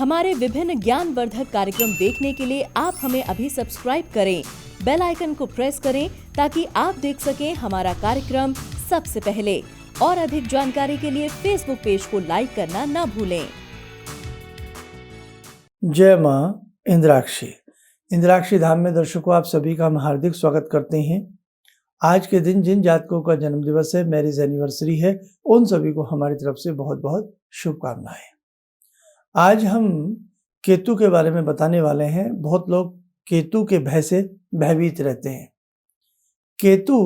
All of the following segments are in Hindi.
हमारे विभिन्न ज्ञानवर्धक कार्यक्रम देखने के लिए आप हमें अभी सब्सक्राइब करें, बेल आइकन को प्रेस करें ताकि आप देख सकें हमारा कार्यक्रम सबसे पहले। और अधिक जानकारी के लिए फेसबुक पेज को लाइक करना न भूलें। जय मां इंद्राक्षी। इंद्राक्षी धाम में दर्शकों, आप सभी का हम हार्दिक स्वागत करते हैं। आज के दिन जिन जातकों का जन्म दिवस है, मैरिज एनिवर्सरी है, उन सभी को हमारी तरफ से बहुत बहुत शुभकामनाएं। आज हम केतु के बारे में बताने वाले हैं। बहुत लोग केतु के भय से भयभीत रहते हैं। केतु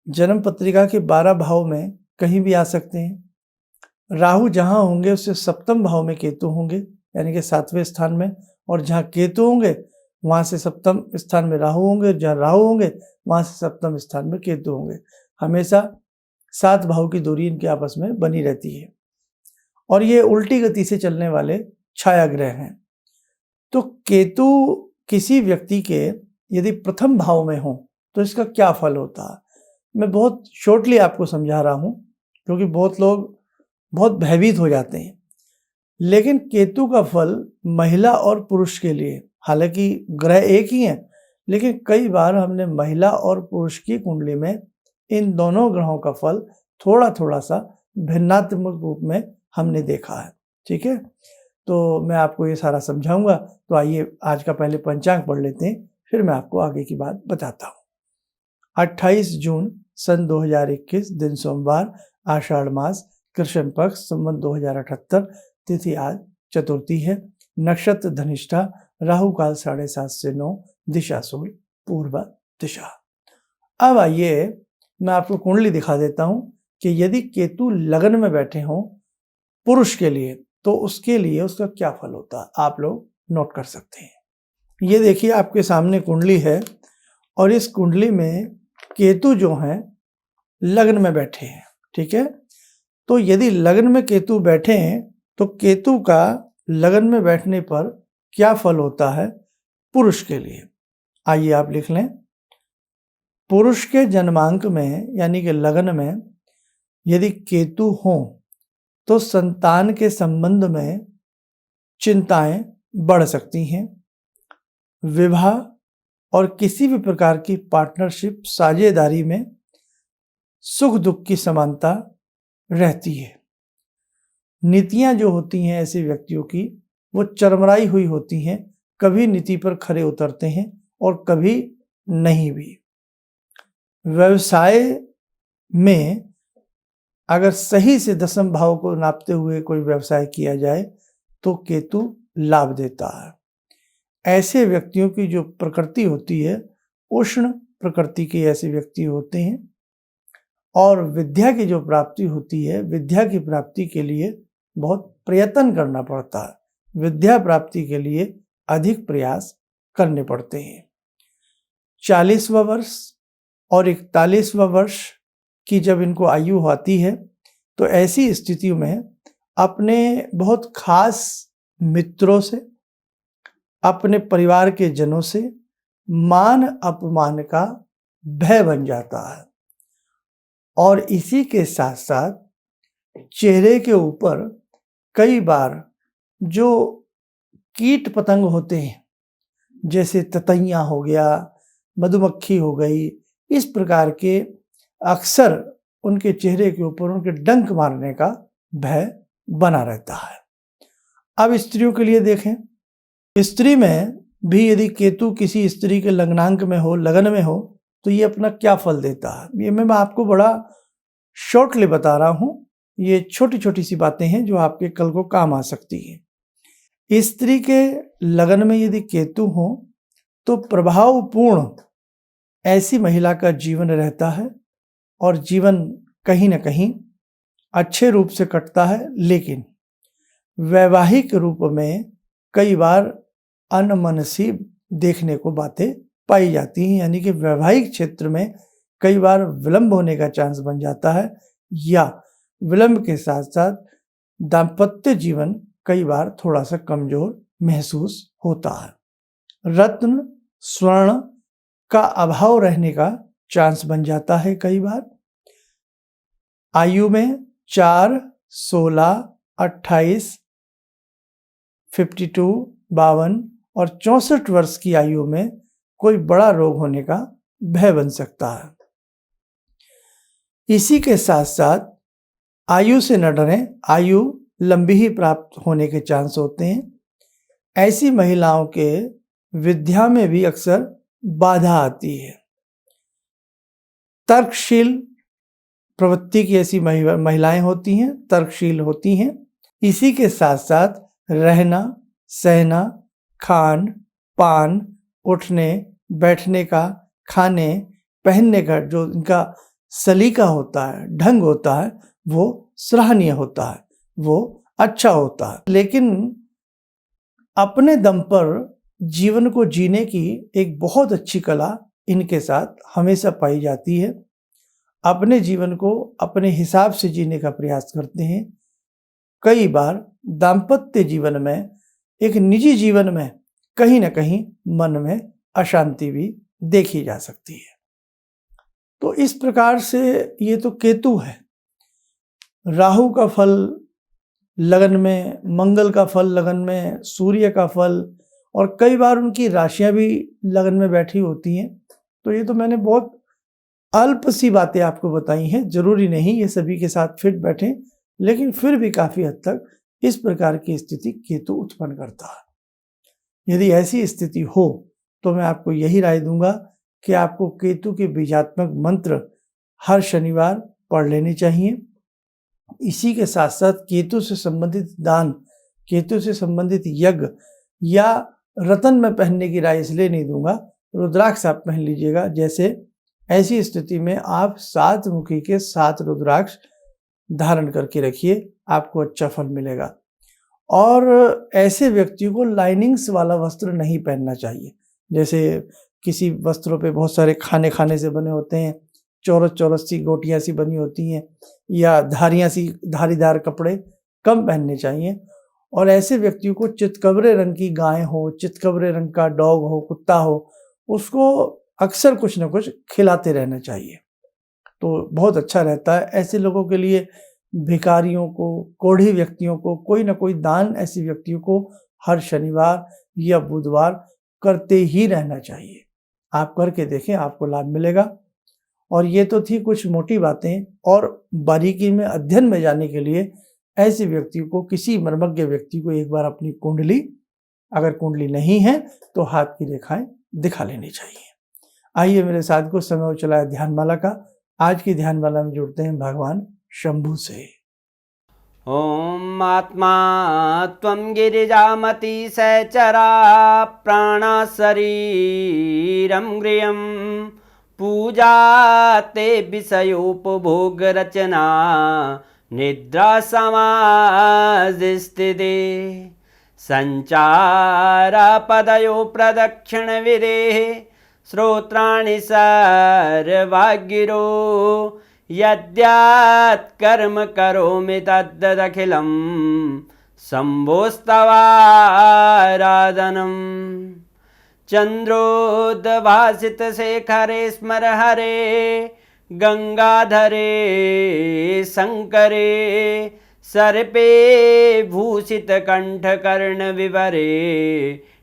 जन्म पत्रिका के 12 भाव में कहीं भी आ सकते हैं। राहु जहां होंगे उससे सप्तम भाव में केतु होंगे, यानी कि 7वें स्थान में, और जहां केतु होंगे वहां से सप्तम स्थान में राहु होंगे, जहां राहु होंगे वहां से सप्तम स्थान में केतु होंगे। हमेशा 7 भाव की दूरी इनके आपस में बनी रहती है और ये उल्टी गति से चलने वाले छाया ग्रह हैं। तो केतु किसी व्यक्ति के यदि प्रथम भाव में हो तो इसका क्या फल होता है, मैं बहुत शॉर्टली आपको समझा रहा हूं, क्योंकि बहुत लोग बहुत भयभीत हो जाते हैं। लेकिन केतु का फल महिला और पुरुष के लिए, हालांकि ग्रह एक ही हैं, लेकिन कई बार हमने महिला और पुरुष की कुंडली में इन दोनों ग्रहों का फल थोड़ा थोड़ा सा भिन्नात्मक रूप में हमने देखा है। ठीक है, तो मैं आपको ये सारा समझाऊंगा। तो आइए आज का पहले पंचांग पढ़ लेते हैं, फिर मैं आपको आगे की बात बताता हूँ। 28 जून सन 2021, दिन सोमवार, आषाढ़ मास, कृष्ण पक्ष, संवत 2078, तिथि आज चतुर्थी है, नक्षत्र धनिष्ठा, राहु काल 7:30 से 9, दिशा सूर्य पूर्व दिशा। अब आइए मैं आपको कुंडली दिखा देता हूं कि यदि केतु लगन में बैठे हों पुरुष के लिए तो उसके लिए उसका क्या फल होता है, आप लोग नोट कर सकते हैं। ये देखिए आपके सामने कुंडली है और इस कुंडली में केतु जो हैं लग्न में बैठे हैं। ठीक है, तो यदि लग्न में केतु बैठे हैं तो केतु का लगन में बैठने पर क्या फल होता है पुरुष के लिए, आइए आप लिख लें। पुरुष के जन्मांक में यानी कि लगन में यदि केतु हो तो संतान के संबंध में चिंताएं बढ़ सकती हैं। विवाह और किसी भी प्रकार की पार्टनरशिप, साझेदारी में सुख दुख की समानता रहती है। नीतियां जो होती हैं ऐसे व्यक्तियों की वो चरमराई हुई होती हैं, कभी नीति पर खरे उतरते हैं और कभी नहीं भी। व्यवसाय में अगर सही से दशम भाव को नापते हुए कोई व्यवसाय किया जाए तो केतु लाभ देता है। ऐसे व्यक्तियों की जो प्रकृति होती है उष्ण प्रकृति के ऐसे व्यक्ति होते हैं और विद्या की जो प्राप्ति होती है, विद्या की प्राप्ति के लिए बहुत प्रयत्न करना पड़ता है। विद्या प्राप्ति के लिए अधिक प्रयास करने पड़ते हैं। 40वां वर्ष और 41वां वर्ष की जब इनको आयु आती है तो ऐसी स्थितियों में अपने बहुत खास मित्रों से, अपने परिवार के जनों से मान अपमान का भय बन जाता है और इसी के साथ साथ चेहरे के ऊपर कई बार जो कीट पतंग होते हैं, जैसे ततैया हो गया, मधुमक्खी हो गई, इस प्रकार के अक्सर उनके चेहरे के ऊपर उनके डंक मारने का भय बना रहता है। अब स्त्रियों के लिए देखें, स्त्री में भी यदि केतु किसी स्त्री के लग्नांक में हो, लगन में हो, तो ये अपना क्या फल देता है, ये मैं आपको बड़ा शॉर्टली बता रहा हूं। ये छोटी छोटी सी बातें हैं जो आपके कल को काम आ सकती है। स्त्री के लगन में यदि केतु हो तो प्रभावपूर्ण ऐसी महिला का जीवन रहता है और जीवन कहीं ना कहीं अच्छे रूप से कटता है, लेकिन वैवाहिक रूप में कई बार अनमनसी देखने को बातें पाई जाती हैं, यानी कि वैवाहिक क्षेत्र में कई बार विलंब होने का चांस बन जाता है या विलंब के साथ साथ दाम्पत्य जीवन कई बार थोड़ा सा कमजोर महसूस होता है। रत्न स्वर्ण का अभाव रहने का चांस बन जाता है कई बार। आयु में 4, 16, 28 52, 52 और 64 वर्ष की आयु में कोई बड़ा रोग होने का भय बन सकता है। इसी के साथ साथ आयु से न डरें, आयु लंबी ही प्राप्त होने के चांस होते हैं। ऐसी महिलाओं के विद्या में भी अक्सर बाधा आती है। तर्कशील प्रवृत्ति की ऐसी महिलाएं होती हैं, तर्कशील होती हैं। इसी के साथ साथ रहना, सहना, खान पान, उठने बैठने का, खाने पहनने का जो इनका सलीका होता है, ढंग होता है, वो सराहनीय होता है, वो अच्छा होता है। लेकिन अपने दम पर जीवन को जीने की एक बहुत अच्छी कला इनके साथ हमेशा पाई जाती है। अपने जीवन को अपने हिसाब से जीने का प्रयास करते हैं। कई बार दाम्पत्य जीवन में, एक निजी जीवन में कहीं ना कहीं मन में अशांति भी देखी जा सकती है। तो इस प्रकार से ये तो केतु है। राहु का फल लगन में, मंगल का फल लगन में, सूर्य का फल, और कई बार उनकी राशियां भी लगन में बैठी होती हैं। तो ये तो मैंने बहुत अल्प सी बातें आपको बताई हैं, जरूरी नहीं ये सभी के साथ फिट बैठे, लेकिन फिर भी काफी हद तक इस प्रकार की स्थिति केतु उत्पन्न करता है। यदि ऐसी स्थिति हो तो मैं आपको यही राय दूंगा कि आपको केतु के बीजात्मक मंत्र हर शनिवार पढ़ लेने चाहिए। इसी के साथ साथ केतु से संबंधित दान, केतु से संबंधित यज्ञ या रतन में पहनने की राय इसलिए नहीं दूंगा, रुद्राक्ष आप पहन लीजिएगा। जैसे ऐसी स्थिति में आप 7 मुखी के 7 रुद्राक्ष धारण करके रखिए, आपको अच्छा फल मिलेगा। और ऐसे व्यक्ति को लाइनिंग्स वाला वस्त्र नहीं पहनना चाहिए। जैसे किसी वस्त्रों पे बहुत सारे खाने से बने होते हैं, चौरस सी गोटियां सी बनी होती हैं, या धारीदार कपड़े कम पहनने चाहिए। और ऐसे व्यक्तियों को चितकबरे रंग की गाय हो, चितकबरे रंग का डॉग हो, कुत्ता हो, उसको अक्सर कुछ न कुछ खिलाते रहना चाहिए, तो बहुत अच्छा रहता है। ऐसे लोगों के लिए भिखारियों को, कोढ़ी व्यक्तियों को कोई ना कोई दान ऐसे व्यक्तियों को हर शनिवार या बुधवार करते ही रहना चाहिए। आप करके देखें, आपको लाभ मिलेगा। और ये तो थी कुछ मोटी बातें, और बारीकी में अध्ययन में जाने के लिए ऐसे व्यक्ति को, किसी मर्मज्ञ व्यक्ति को एक बार अपनी कुंडली, अगर कुंडली नहीं है तो हाथ की रेखाएं दिखा लेनी चाहिए। आइए मेरे साथ को समय चला है ध्यानमाला का। आज की ध्यानमाला में जुड़ते हैं भगवान शंभु से। ओम आत्मा त्वं गिरिजामति सहचरा प्राणा शरीरं गृहं पूजा ते विषयोपभोग रचना निद्रा समाधिस्थिते संचारा पदयो प्रदक्षिण विदेः श्रोत्राणि सर्वागिरो यद्यात् कर्म करोमि तद्दखिलं शम्भोस्तवाराधनम् चन्द्रोद्भासित शेखरे स्मर हरे गंगाधरे शंकरे सर्पे भूषित कंठ कर्ण विवरे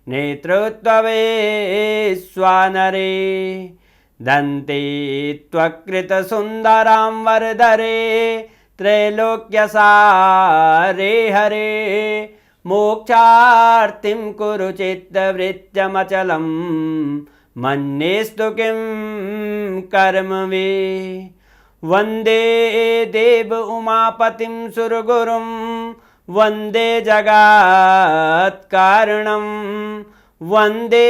नेत्रोत्तवे स्वानरे दन्ते त्वकृत सुंदरां वरदरे त्रैलोक्यसारे हरे मोक्षार्तिं कुरु चित्तवृत्त्यमचलं मन्येस्तु किं कर्म वे वन्दे देव उमापतिं सुरगुरुं वन्दे जगत्कारणं वन्दे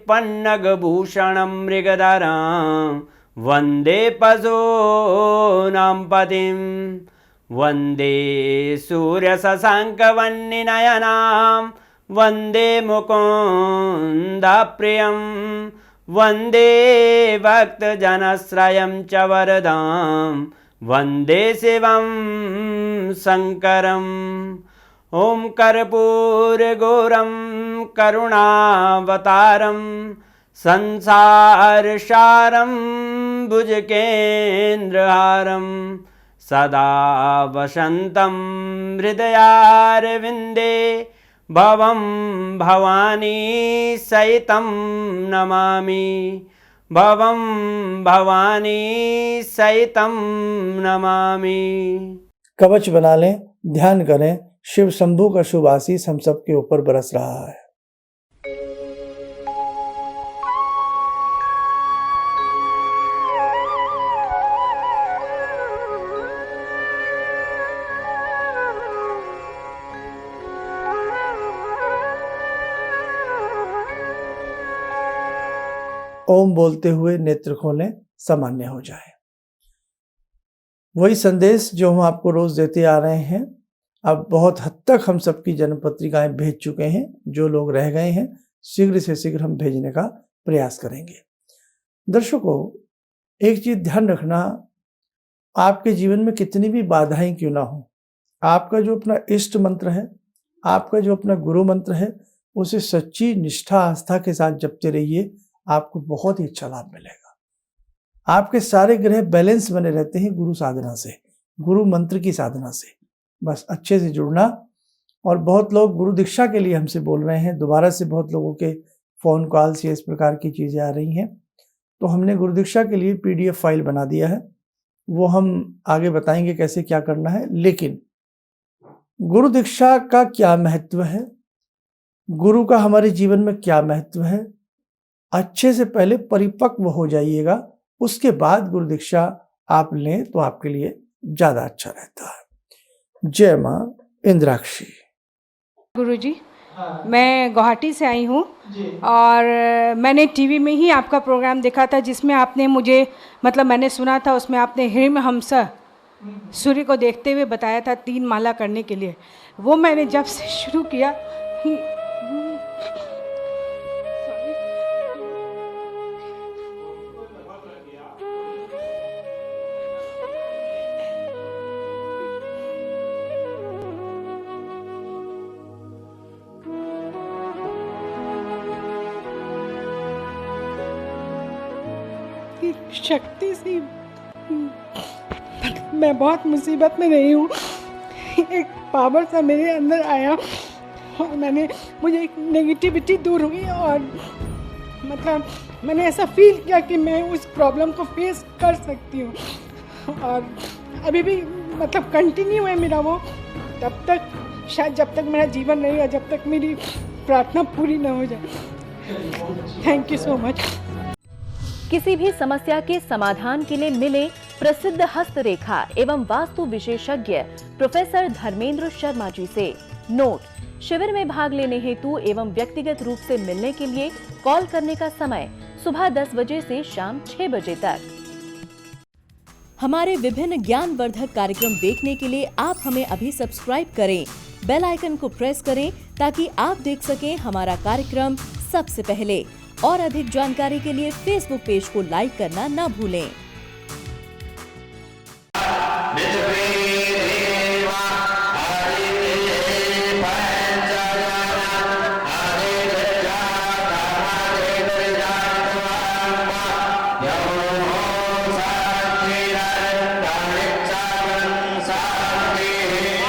पन्नगभूषणं मृगधरं वन्दे पशूनां पतिं वन्दे सूर्यशशाङ्कवह्निनयनां वन्दे मुकुन्दप्रियं वन्दे भक्तजनश्रयं च वरदां वन्दे शिवं शङ्करम् ॐ कर्पूरगौरं करुणावतारं संसारसारं भुजगेन्द्रहारं सदा वसन्तं हृदयारविन्दे भवं भवानी सहितं नमामि भवं भवानी सहितं नमामि। कवच बना लें, ध्यान करें, शिव शंभू का शुभ आशीष हम सबके ऊपर बरस रहा है। ओम बोलते हुए नेत्र खोलें, सामान्य हो जाए। वही संदेश जो हम आपको रोज देते आ रहे हैं, अब बहुत हद तक हम सबकी जन्म पत्रिकाएं भेज चुके हैं। जो लोग रह गए हैं शीघ्र से शीघ्र हम भेजने का प्रयास करेंगे। दर्शकों, एक चीज ध्यान रखना, आपके जीवन में कितनी भी बाधाएं क्यों ना हो, आपका जो अपना इष्ट मंत्र है, आपका जो अपना गुरु मंत्र है, उसे सच्ची निष्ठा आस्था के साथ जपते रहिए, आपको बहुत ही अच्छा लाभ मिलेगा। आपके सारे ग्रह बैलेंस बने रहते हैं गुरु साधना से, गुरु मंत्र की साधना से। बस अच्छे से जुड़ना। और बहुत लोग गुरु दीक्षा के लिए हमसे बोल रहे हैं, दोबारा से बहुत लोगों के फ़ोन कॉल्स या इस प्रकार की चीज़ें आ रही हैं, तो हमने गुरु दीक्षा के लिए PDF फाइल बना दिया है। वो हम आगे बताएंगे कैसे क्या करना है। लेकिन गुरु दीक्षा का क्या महत्व है, गुरु का हमारे जीवन में क्या महत्व है, अच्छे से पहले परिपक्व हो जाइएगा, उसके बाद गुरु दीक्षा आप लें तो आपके लिए ज़्यादा अच्छा रहता है। जय माँ इंद्राक्षी। गुरुजी, मैं गुवाहाटी से आई हूँ और मैंने टीवी में ही आपका प्रोग्राम देखा था, जिसमें आपने मुझे मैंने सुना था, उसमें आपने हिरण्यहंस सूर्य को देखते हुए बताया था 3 माला करने के लिए। वो मैंने जब से शुरू किया, शक्ति से मैं बहुत मुसीबत में रही हूँ। एक पावर सा मेरे अंदर आया और मुझे एक नेगेटिविटी दूर हुई और मैंने ऐसा फील किया कि मैं उस प्रॉब्लम को फेस कर सकती हूँ। और अभी भी कंटिन्यू है मेरा वो, तब तक शायद जब तक मेरा जीवन नहीं है, जब तक मेरी प्रार्थना पूरी ना हो जाए। Thank you so much. किसी भी समस्या के समाधान के लिए मिले प्रसिद्ध हस्तरेखा एवं वास्तु विशेषज्ञ प्रोफेसर धर्मेंद्र शर्मा जी से। नोट: शिविर में भाग लेने हेतु एवं व्यक्तिगत रूप से मिलने के लिए कॉल करने का समय सुबह 10 बजे से शाम 6 बजे तक। हमारे विभिन्न ज्ञानवर्धक कार्यक्रम देखने के लिए आप हमें अभी सब्सक्राइब करें, बेल आइकन को प्रेस करें ताकि आप देख सकें हमारा कार्यक्रम सबसे पहले। और अधिक जानकारी के लिए फेसबुक पेज को लाइक करना न भूलें।